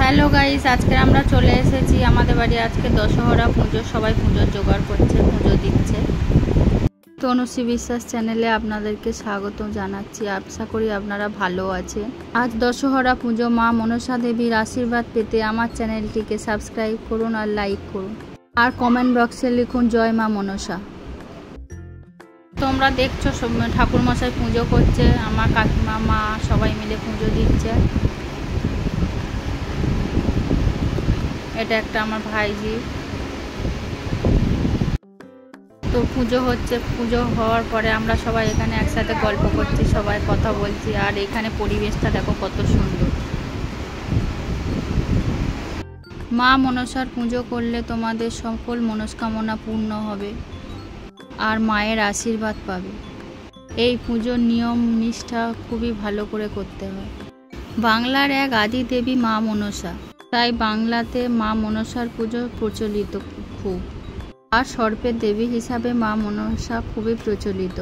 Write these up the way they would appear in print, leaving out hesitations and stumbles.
Hello guys, আজকে আমরা চলে এসেছি আমাদের বাড়ি। আজকে দশহরা পুজো, সবাই পুজোর জোগাড় করছে, পুজো দিচ্ছে। তনুশ্রী বিশ্বাস চ্যানেলে আপনাদেরকে স্বাগত জানাচ্ছি। আশা করি আপনারা ভালো আছেন। আজ দশহরা পুজো, মা মনসা দেবীর আশীর্বাদ পেতে আমার চ্যানেলটিকে সাবস্ক্রাইব করুন আর লাইক করুন, আর কমেন্ট বক্সে লিখুন জয় মা মনসা। তোমরা দেখছো ঠাকুরমশাই পুজো করছে, আমার কাকিমা, মা সবাই মিলে পুজো দিচ্ছে। এটা একটা আমার ভাইজি। তো পুজো হচ্ছে, পুজো হওয়ার পরে আমরা সবাই এখানে একসাথে গল্প করছি, সবাই কথা বলছি। আর এখানে পরিবেশটা দেখো কত সুন্দর। মা মনসার পুজো করলে তোমাদের সকল মনস্কামনা পূর্ণ হবে আর মায়ের আশীর্বাদ পাবে। এই পুজোর নিয়ম নিষ্ঠা খুবই ভালো করে করতে হয়। বাংলার এক আদি দেবী মা মনসা, তাই বাংলাতে মা মনসার পুজো প্রচলিত খুব। আর সর্পের দেবী হিসাবে মা মনসা খুবই প্রচলিত।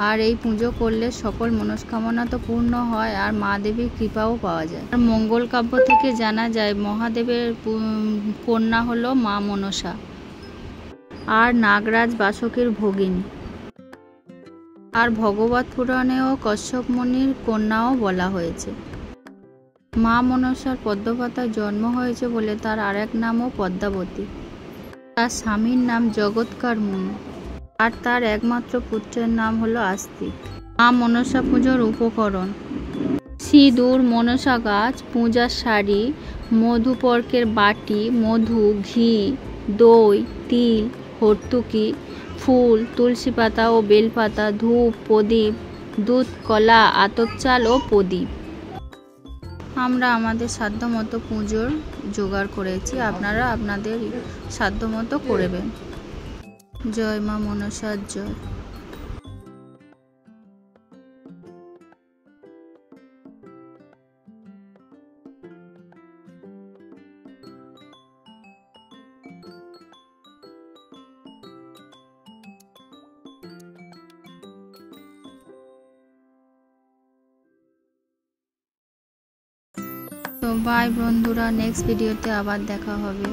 আর এই পুজো করলে সকল মনস্কামনা তো পূর্ণ হয় আর মা দেবীর কৃপাও পাওয়া যায়। আর মঙ্গল কাব্য থেকে জানা যায় মহাদেবের কন্যা হলো মা মনসা আর নাগরাজ বাসকের ভগিনী। আর ভগবত পুরাণেও কশ্যপ মুনির কন্যাও বলা হয়েছে। মা মনসার পদ্মপাতায় জন্ম হয়েছে বলে তার আরেক নামও পদ্মাবতী। তার স্বামীর নাম জগৎকার মুনি আর তার একমাত্র পুত্রের নাম হলো আস্তিক। মা মনসা পুজোর উপকরণ: সিঁদুর, মনসা গাছ, পূজার শাড়ি, মধুপর্কের বাটি, মধু, ঘি, দই, তিল, হর্তুকি, ফুল, তুলসী পাতা ও বেলপাতা, ধূপ, প্রদীপ, দুধ, কলা, আতপ চাল ও প্রদীপ। আমরা আমাদের সাধ্যমতো পুজোর জোগাড় করেছি, আপনারা আপনাদের সাধ্যমতো করবেন। জয় মা মনসার জয়। তো বাই বন্ধুরা, নেক্সট ভিডিওতে আবার দেখা হবে।